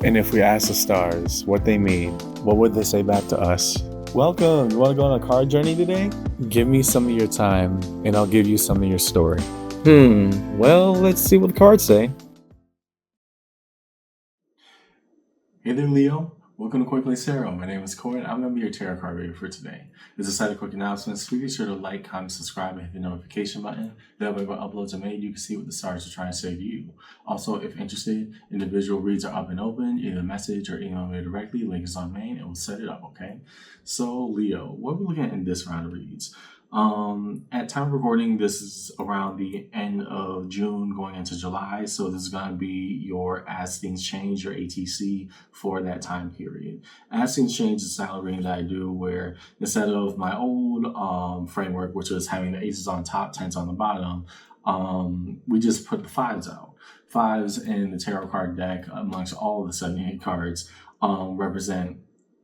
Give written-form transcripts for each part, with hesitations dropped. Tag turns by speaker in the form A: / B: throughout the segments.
A: And if we ask the stars what they mean, what would they say back to us? Welcome! You want to go on a card journey today? Give me some of your time, and I'll give you some of your story. Well, let's see what the cards say. Hey there, Leo. Welcome to Koi Plays Tarot. My name is Koi, and I'm going to be your tarot card reader for today. As a side of quick announcements, please be sure to like, comment, subscribe, and hit the notification button. That way, when uploads are made, you can see what the stars are trying to say to you. Also, if interested, individual reads are up and open. Either message or email me directly. Link is on main, and we'll set it up, okay? So, Leo, what are we looking at in this round of reads? At time of recording, this is around the end of June going into July. So this is going to be your As Things Change, your ATC for that time period. As Things Change is a style of reading that I do where instead of my old framework, which was having the aces on top, tens on the bottom, we just put the fives out. Fives in the tarot card deck amongst all of the 78 cards represent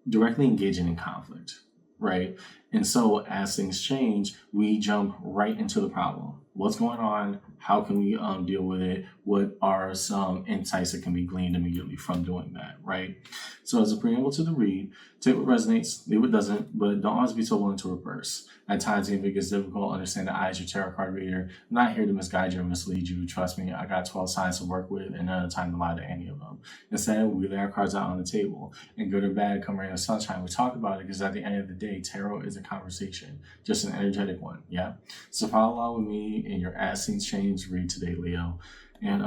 A: directly engaging in conflict, right? And so as things change, we jump right into the problem. What's going on? How can we deal with it? What are some insights that can be gleaned immediately from doing that, right? So as a preamble to the read, take what resonates, leave what doesn't, but don't always be so willing to reverse. At times, it gets difficult. Understand that I, as your tarot card reader, I'm not here to misguide you or mislead you. Trust me, I got 12 signs to work with and none of the time to lie to any of them. Instead, we lay our cards out on the table. And good or bad, come rain or sunshine, we talk about it because at the end of the day, tarot is a conversation, just an energetic one, yeah? So follow along with me in your As Things Change read today, Leo. And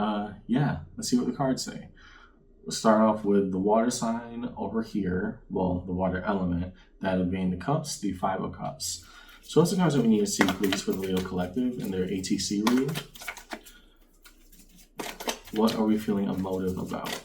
A: let's see what the cards say. We'll start off with the water sign over here, well, the water element, that of being the cups, the 5 of cups. So what's the cards that we need to see, please, for the Leo Collective in their ATC read? What are we feeling emotive about?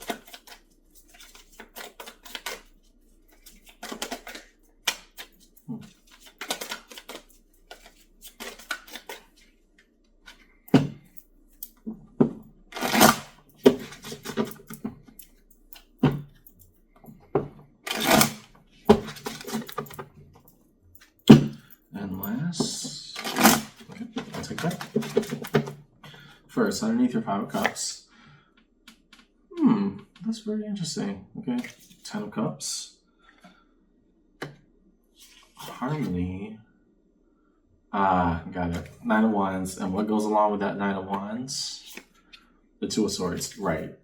A: First, underneath your 5 of cups. That's very interesting. Okay, 10 of cups. Harmony. Got it. 9 of wands. And what goes along with that 9 of wands? The 2 of swords. Right.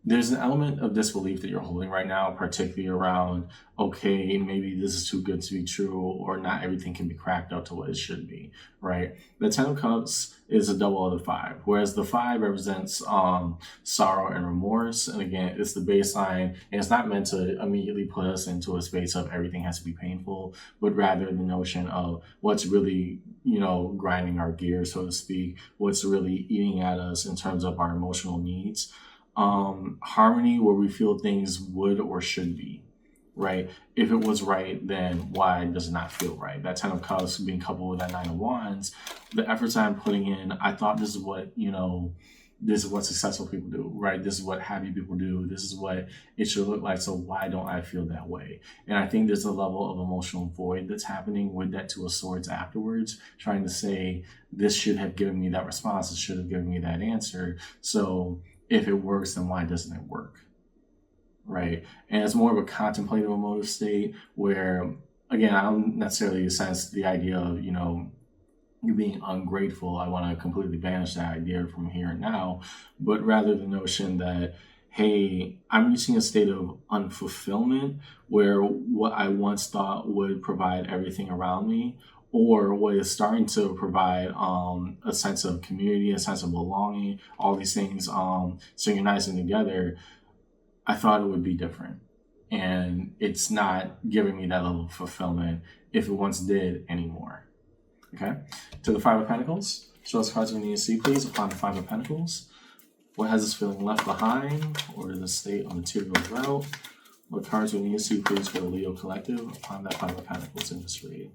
A: There's an element of disbelief that you're holding right now, particularly around, okay, maybe this is too good to be true, or not everything can be cracked up to what it should be, right? The 10 of Cups is a double of the 5, whereas the 5 represents sorrow and remorse. And again, it's the baseline, and it's not meant to immediately put us into a space of everything has to be painful, but rather the notion of what's really, grinding our gears, so to speak, what's really eating at us in terms of our emotional needs. Harmony where we feel things would or should be, right? If it was right, then why does it not feel right? That 10 of Cups being coupled with that 9 of Wands, the efforts I'm putting in, I thought this is what, this is what successful people do, right? This is what happy people do. This is what it should look like. So why don't I feel that way? And I think there's a level of emotional void that's happening with that 2 of Swords afterwards, trying to say, this should have given me that response. It should have given me that answer. So if it works, then why doesn't it work? Right? And it's more of a contemplative emotive state where, again, I don't necessarily sense the idea of, you being ungrateful. I want to completely banish that idea from here and now, but rather the notion that, hey, I'm reaching a state of unfulfillment where what I once thought would provide everything around me, or what is starting to provide a sense of community, a sense of belonging, all these things synchronizing together, I thought it would be different. And it's not giving me that level of fulfillment if it once did anymore. Okay? To the 5 of Pentacles. Show us cards we need to see, please, upon the 5 of Pentacles. What has this feeling left behind, or the state of material drought? What cards we need to see, please, for the Leo Collective upon that 5 of Pentacles in this read?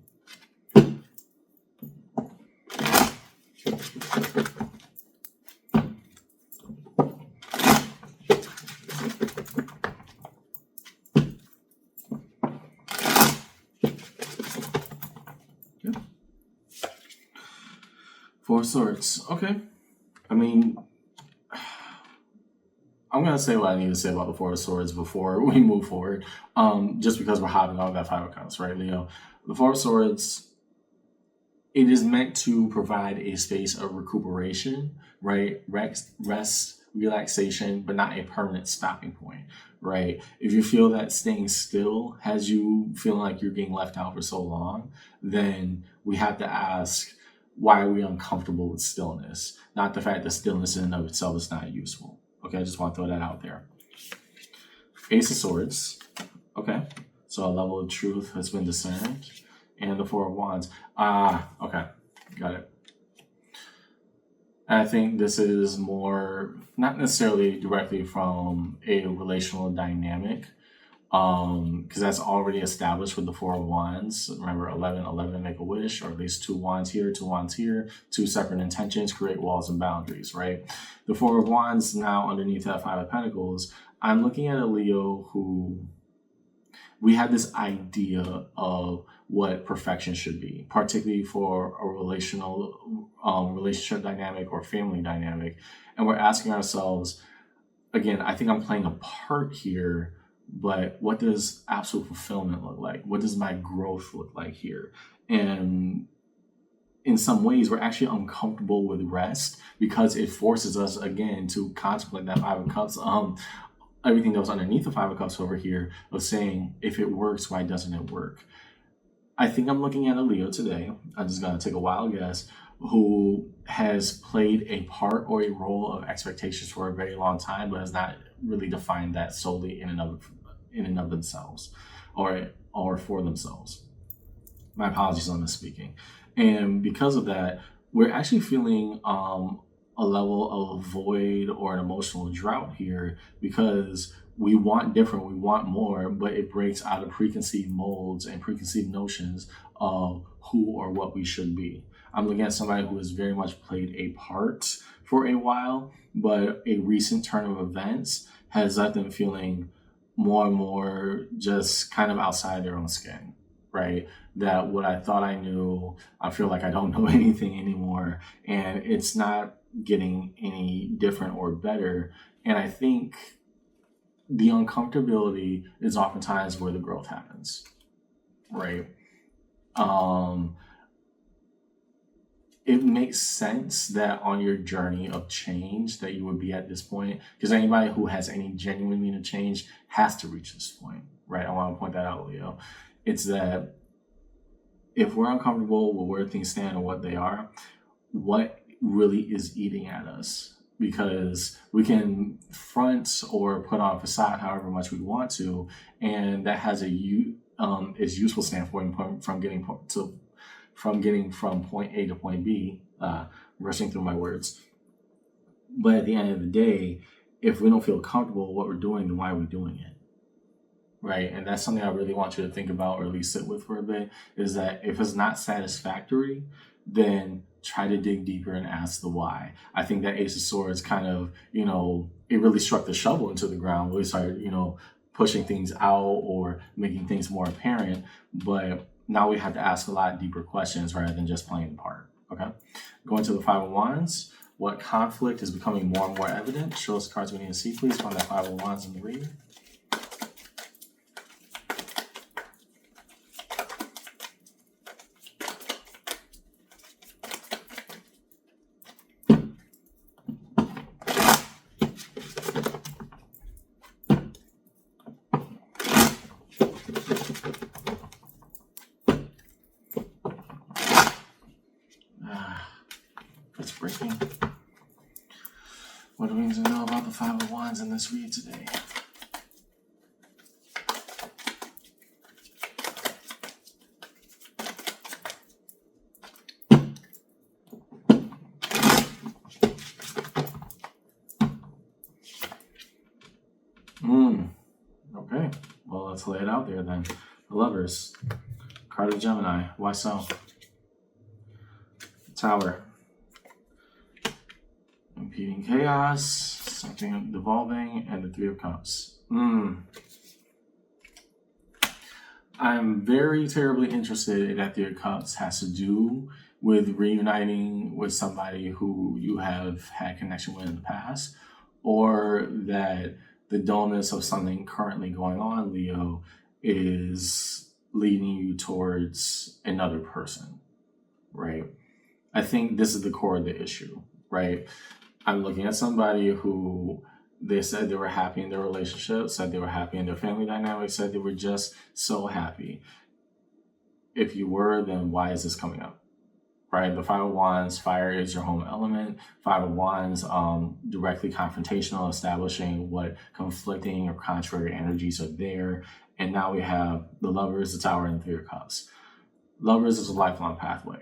A: Four of Swords. Okay. I mean, I'm gonna say what I need to say about the Four of Swords before we move forward. Just because we're hopping on that Five of Cups, right, Leo? The Four of Swords, it is meant to provide a space of recuperation, right? Rest, relaxation, but not a permanent stopping point, right? If you feel that staying still has you feeling like you're being left out for so long, then we have to ask, why are we uncomfortable with stillness? Not the fact that stillness in and of itself is not useful. Okay, I just want to throw that out there. Ace of Swords. Okay, so a level of truth has been discerned. And the Four of Wands. Okay, got it. I think this is more, not necessarily directly from a relational dynamic, because that's already established with the Four of Wands. Remember, 11, 11, make a wish, or at least two wands here, two separate intentions, create walls and boundaries, right? The Four of Wands now underneath that Five of Pentacles, I'm looking at a Leo who, we have this idea of what perfection should be, particularly for a relationship dynamic or family dynamic. And we're asking ourselves, again, I think I'm playing a part here, but what does absolute fulfillment look like? What does my growth look like here? And in some ways, we're actually uncomfortable with rest because it forces us, again, to contemplate that Five of Cups, everything that was underneath the Five of Cups over here, of saying, if it works, why doesn't it work? I think I'm looking at a Leo today, I'm just going to take a wild guess, who has played a part or a role of expectations for a very long time, but has not really defined that solely in and of themselves or for themselves. My apologies on misspeaking. And because of that, we're actually feeling a level of void or an emotional drought here, because we want different, we want more, but it breaks out of preconceived molds and preconceived notions of who or what we should be. I'm looking at somebody who has very much played a part for a while, but a recent turn of events has left them feeling more and more just kind of outside their own skin, right? That what I thought I knew, I feel like I don't know anything anymore, and it's not getting any different or better. And I think the uncomfortability is oftentimes where the growth happens, right? It makes sense that on your journey of change that you would be at this point, because anybody who has any genuine meaning of change has to reach this point, right? I want to point that out, Leo. It's that if we're uncomfortable with where things stand and what they are, what really is eating at us? Because we can front or put on a facade however much we want to, and that has is useful standpoint from getting from point A to point B, rushing through my words. But at the end of the day, if we don't feel comfortable with what we're doing, then why are we doing it? Right? And that's something I really want you to think about, or at least sit with for a bit, is that if it's not satisfactory, then try to dig deeper and ask the why. I think that Ace of Swords kind of, it really struck the shovel into the ground, really started, pushing things out or making things more apparent. But now we have to ask a lot deeper questions rather than just playing the part. Okay. Going to the Five of Wands. What conflict is becoming more and more evident? Show us the cards we need to see, please. Find that Five of Wands in the reading. It's breaking. What do we need to know about the Five of Wands in this read today? Okay. Well, let's lay it out there then. The Lovers. Card of Gemini. Why so? Tower. Impeding chaos, something devolving, and the Three of Cups. I'm very terribly interested in that Three of Cups has to do with reuniting with somebody who you have had connection with in the past, or that the dullness of something currently going on, Leo, is leading you towards another person, right? I think this is the core of the issue, right? I'm looking at somebody who they said they were happy in their relationship, said they were happy in their family dynamic, said they were just so happy. If you were, then why is this coming up? Right? The Five of Wands, fire is your home element. Five of Wands, directly confrontational, establishing what conflicting or contrary energies are there. And now we have the Lovers, the Tower, and the Three of Cups. Lovers is a lifelong pathway.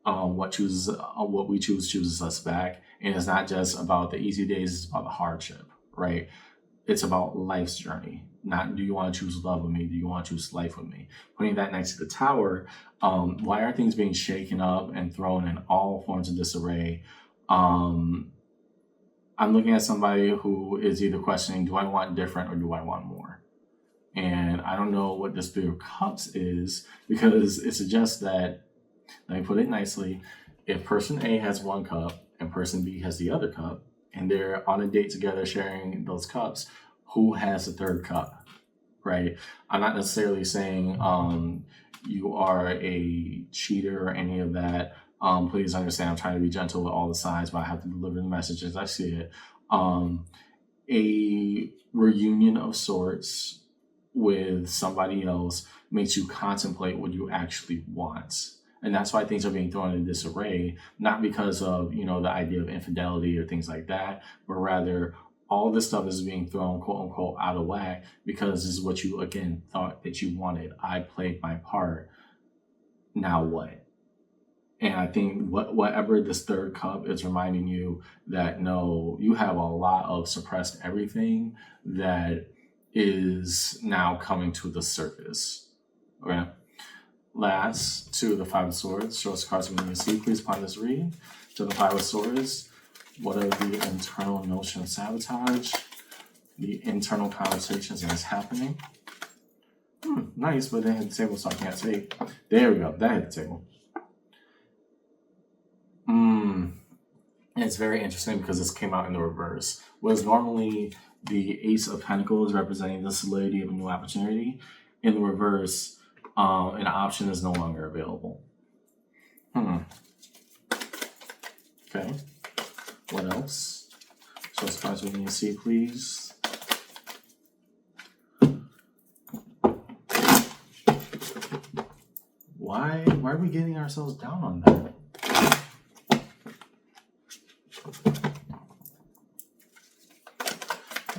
A: What we choose chooses us back, and it's not just about the easy days; it's about the hardship, right? It's about life's journey. Not do you want to choose love with me? Do you want to choose life with me? Putting that next to the Tower, why are things being shaken up and thrown in all forms of disarray? I'm looking at somebody who is either questioning, do I want different or do I want more? And I don't know what this Three of Cups is, because it suggests that, let me put it nicely, if person A has one cup and person B has the other cup, and they're on a date together sharing those cups, who has the third cup, right? I'm not necessarily saying you are a cheater or any of that. Please understand, I'm trying to be gentle with all the signs, but I have to deliver the message as I see it. A reunion of sorts with somebody else makes you contemplate what you actually want. And that's why things are being thrown in disarray, not because of, the idea of infidelity or things like that, but rather all this stuff is being thrown, quote unquote, out of whack because this is what you, again, thought that you wanted. I played my part. Now what? And I think whatever this third cup is reminding you that, no, you have a lot of suppressed everything that is now coming to the surface. Okay. Last, to the Five of Swords. Show us cards we need to see, please, upon this read. To the Five of Swords, what are the internal notion of sabotage? The internal conversations that is happening. Nice, but they hit the table, so I can't see. There we go. That hit the table. It's very interesting because this came out in the reverse. Was normally the Ace of Pentacles representing the solidity of a new opportunity. In the reverse, an option is no longer available. Okay. What else? So as far as we need to see, please. Why are we getting ourselves down on that?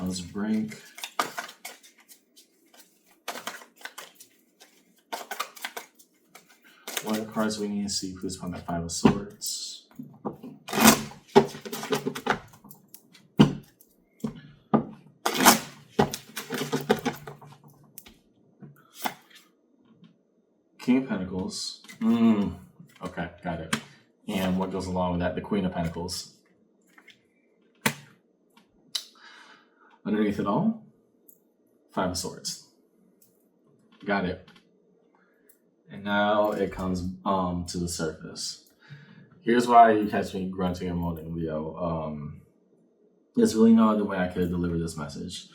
A: Let's break. What are the cards we need to see, please, from that Five of Swords? King of Pentacles. Okay, got it. And what goes along with that? The Queen of Pentacles. Underneath it all, Five of Swords. Got it. And now it comes to the surface. Here's why you catch me grunting and moaning, Leo. There's really no other way I could deliver this message.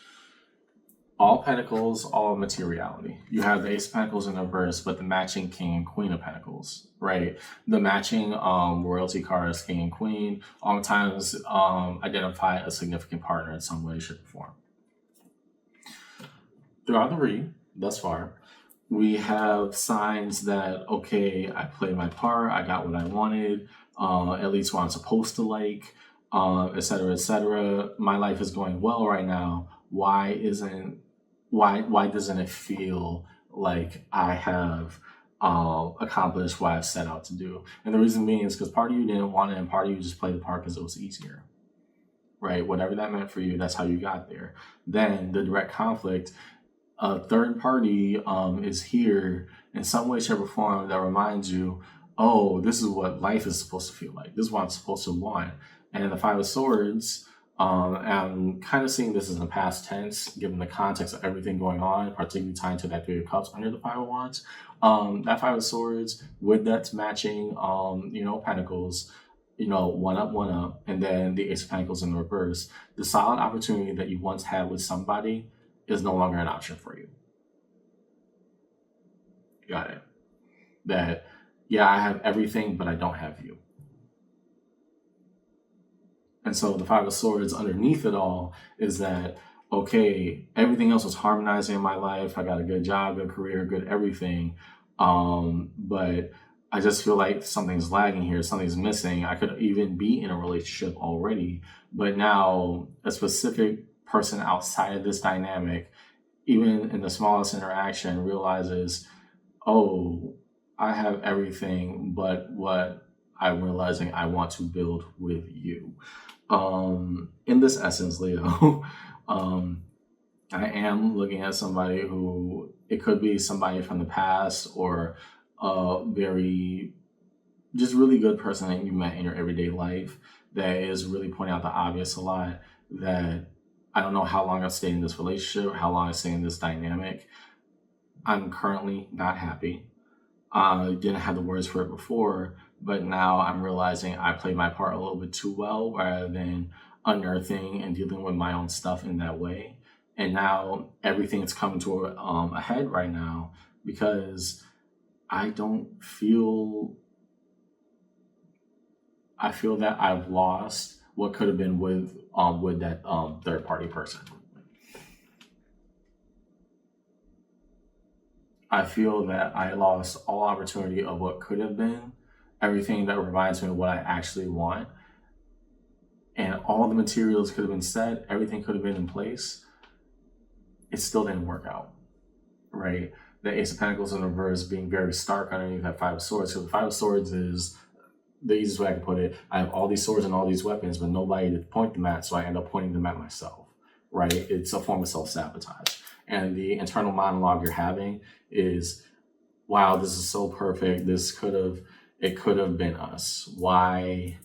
A: All Pentacles, all materiality. You have the Ace of Pentacles in the reverse, but the matching King and Queen of Pentacles, right? The matching royalty cards, King and Queen, oftentimes identify a significant partner in some way, shape, or form. Throughout the read, thus far, we have signs that, okay, I played my part, I got what I wanted, at least what I'm supposed to like, et cetera, et cetera. My life is going well right now. Why doesn't it feel like I have accomplished what I've set out to do? And the reason being is because part of you didn't want it, and part of you just played the part because it was easier, right? Whatever that meant for you, that's how you got there. Then the direct conflict, a third party is here in some way, shape, or form that reminds you, oh, this is what life is supposed to feel like. This is what I'm supposed to want. And in the Five of Swords, I'm kind of seeing this as in the past tense, given the context of everything going on, particularly tying to that Three of Cups under the Five of Wands. That Five of Swords with that matching, Pentacles, one up, and then the Ace of Pentacles in reverse. The solid opportunity that you once had with somebody is no longer an option for you. Got it. That, yeah, I have everything, but I don't have you. And so the Five of Swords underneath it all is that, okay, everything else was harmonizing in my life. I got a good job, good career, good everything. But I just feel like something's lagging here, something's missing. I could even be in a relationship already, but now a specific person outside of this dynamic, even in the smallest interaction, realizes, oh, I have everything, but what I'm realizing I want to build with you. In this essence, Leo, I am looking at somebody who, it could be somebody from the past or a very, just really good person that you met in your everyday life that is really pointing out the obvious a lot, that I don't know how long I've stayed in this relationship, how long I've stayed in this dynamic. I'm currently not happy. I didn't have the words for it before, but now I'm realizing I played my part a little bit too well rather than unearthing and dealing with my own stuff in that way. And now everything's coming to a head right now because I feel that I've lost what could have been with that third party person. I feel that I lost all opportunity of what could have been, everything that reminds me of what I actually want. And all the materials could have been set, everything could have been in place. It still didn't work out, right? The Ace of Pentacles in reverse being very stark underneath that Five of Swords. So the Five of Swords is the easiest way I can put it. I have all these swords and all these weapons, but nobody to point them at, so I end up pointing them at myself, right? It's a form of self-sabotage. And the internal monologue you're having is, wow, this is so perfect. It could have been us. Why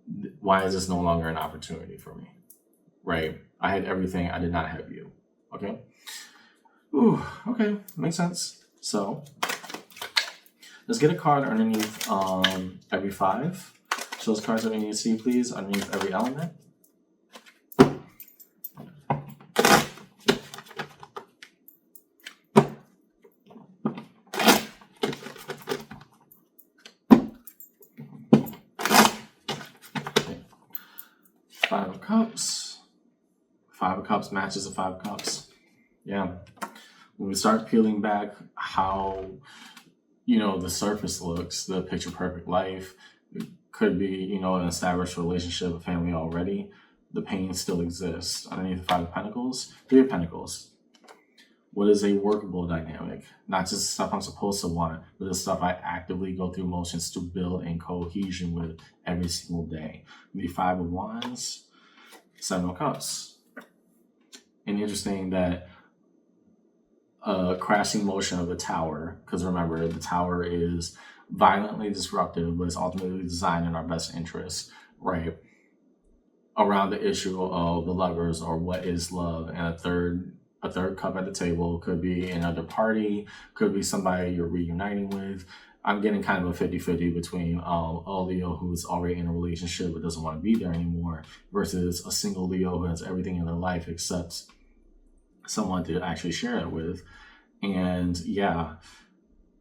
A: is this no longer an opportunity for me? Right? I had everything. I did not have you. Okay. Ooh, okay. Makes sense. So let's get a card underneath every five. Show those cards that we need to see, please, underneath every element. Five of Cups. Five of Cups matches the Five of Cups. Yeah. When we start peeling back how, the surface looks, the picture perfect life, it could be, an established relationship, a family already, the pain still exists. Underneath the Five of Pentacles, Three of Pentacles. What is a workable dynamic? Not just the stuff I'm supposed to want, but the stuff I actively go through motions to build in cohesion with every single day. The Five of Wands, Seven of Cups. And interesting that crashing motion of the tower, because remember, the tower is violently disruptive, but it's ultimately designed in our best interest, right? Around the issue of the lovers or what is love, and a third cup at the table could be another party, could be somebody you're reuniting with. I'm getting kind of a 50-50 between a Leo who's already in a relationship but doesn't want to be there anymore versus a single Leo who has everything in their life except someone to actually share it with. And yeah,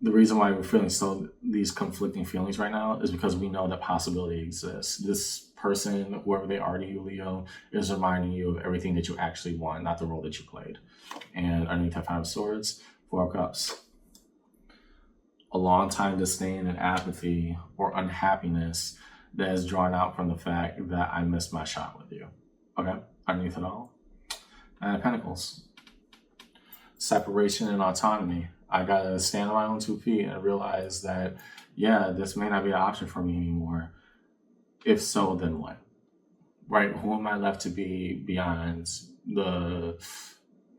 A: the reason why we're feeling these conflicting feelings right now is because we know that possibility exists. This person, whoever they are to you, Leo, is reminding you of everything that you actually want, not the role that you played. And underneath that Five of Swords, Four of Cups. A long time disdain and apathy or unhappiness that is drawn out from the fact that I missed my shot with you. Okay, underneath it all, Nine of Pentacles. Separation and autonomy. I gotta stand on my own 2 feet and realize that, yeah, this may not be an option for me anymore. If so, then what? Right? Who am I left to be beyond the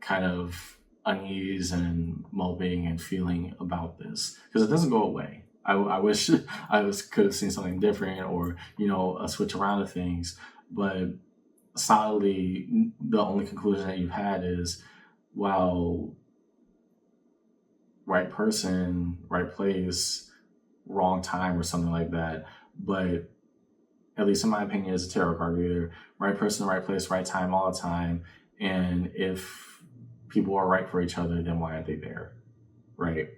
A: kind of unease and moping and feeling about this? Because it doesn't go away. I wish could have seen something different or, a switch around of things. But solidly the only conclusion that you've had is, well, right person, right place, wrong time, or something like that. But at least in my opinion, as a tarot card reader, right person, right place, right time, all the time. And if people are right for each other, then why aren't they there? Right?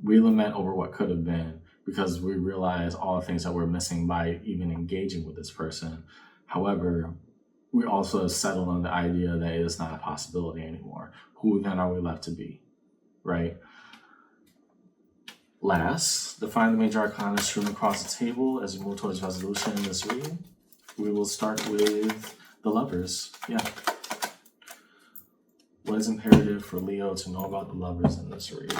A: We lament over what could have been because we realize all the things that we're missing by even engaging with this person. However, we also settled on the idea that it is not a possibility anymore. Who then are we left to be? Right? Last, define the major arcana strewn across the table as we move towards resolution in this reading. We will start with the Lovers. Yeah. What is imperative for Leo to know about the Lovers in this reading?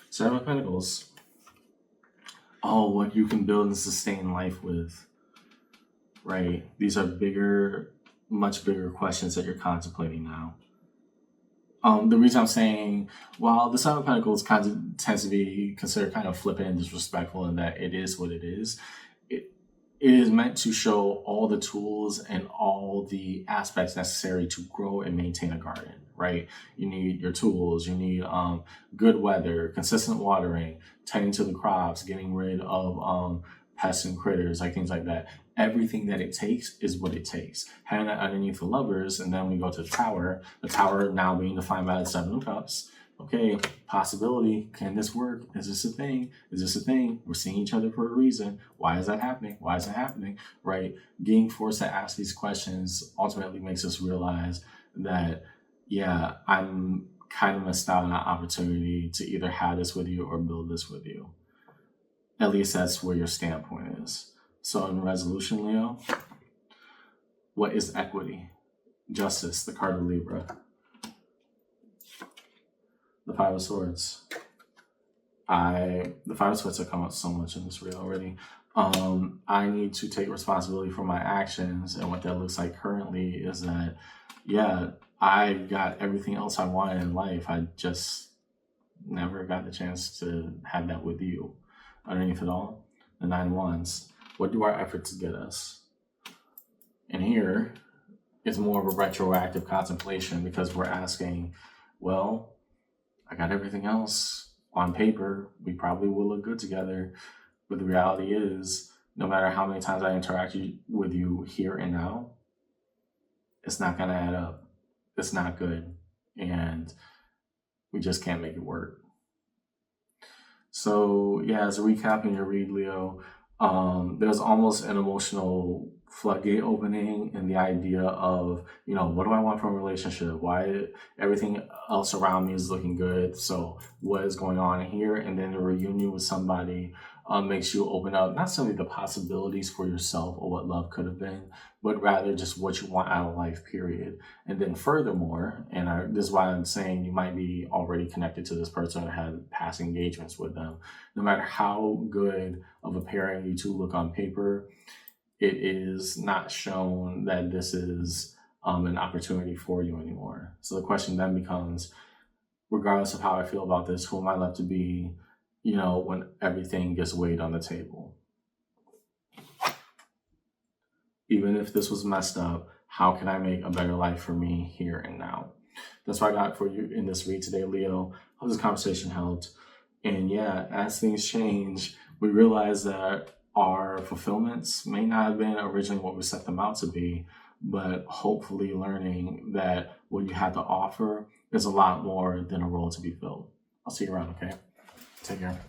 A: Seven of Pentacles. Oh, what you can build and sustain life with, right? These are bigger, much bigger questions that you're contemplating now. The reason I'm saying, while the Seven of Pentacles kind of tends to be considered kind of flippant and disrespectful in that it is what it is is meant to show all the tools and all the aspects necessary to grow and maintain a garden, right? You need your tools, you need good weather, consistent watering, tending to the crops, getting rid of pests and critters, like things like that. Everything that it takes is what it takes. Having that underneath the Lovers, and then we go to the Tower now being defined by the Seven of Cups. Okay, possibility. Can this work? Is this a thing? Is this a thing? We're seeing each other for a reason. Why is that happening? Why is it happening? Right? Being forced to ask these questions ultimately makes us realize that, yeah, I'm kind of missed out on an opportunity to either have this with you or build this with you. At least that's where your standpoint is. So in resolution, Leo, what is equity? Justice, the card of Libra. The Five of Swords. The Five of Swords have come up so much in this reel already. I need to take responsibility for my actions, and what that looks like currently is that, yeah, I got everything else I wanted in life. I just never got the chance to have that with you. Underneath it all, the Nine of Wands. What do our efforts get us? And here is more of a retroactive contemplation because we're asking, well, I got everything else on paper. We probably will look good together. But the reality is, no matter how many times I interact with you here and now, it's not going to add up. It's not good. And we just can't make it work. So, yeah, as a recap in your read, Leo, there's almost an emotional floodgate opening in the idea of, what do I want from a relationship? Why everything else around me is looking good? So what is going on here? And then a reunion with somebody makes you open up not simply the possibilities for yourself or what love could have been, but rather just what you want out of life, period. And then furthermore, and this is why I'm saying you might be already connected to this person or had past engagements with them. No matter how good of a pairing you two look on paper, it is not shown that this is an opportunity for you anymore. So the question then becomes, regardless of how I feel about this, who am I left to be, when everything gets weighed on the table? Even if this was messed up, how can I make a better life for me here and now? That's what I got for you in this read today, Leo. Hope this conversation helped. And yeah, as things change, we realize that our fulfillments may not have been originally what we set them out to be, but hopefully learning that what you have to offer is a lot more than a role to be filled. I'll see you around, okay? Take care.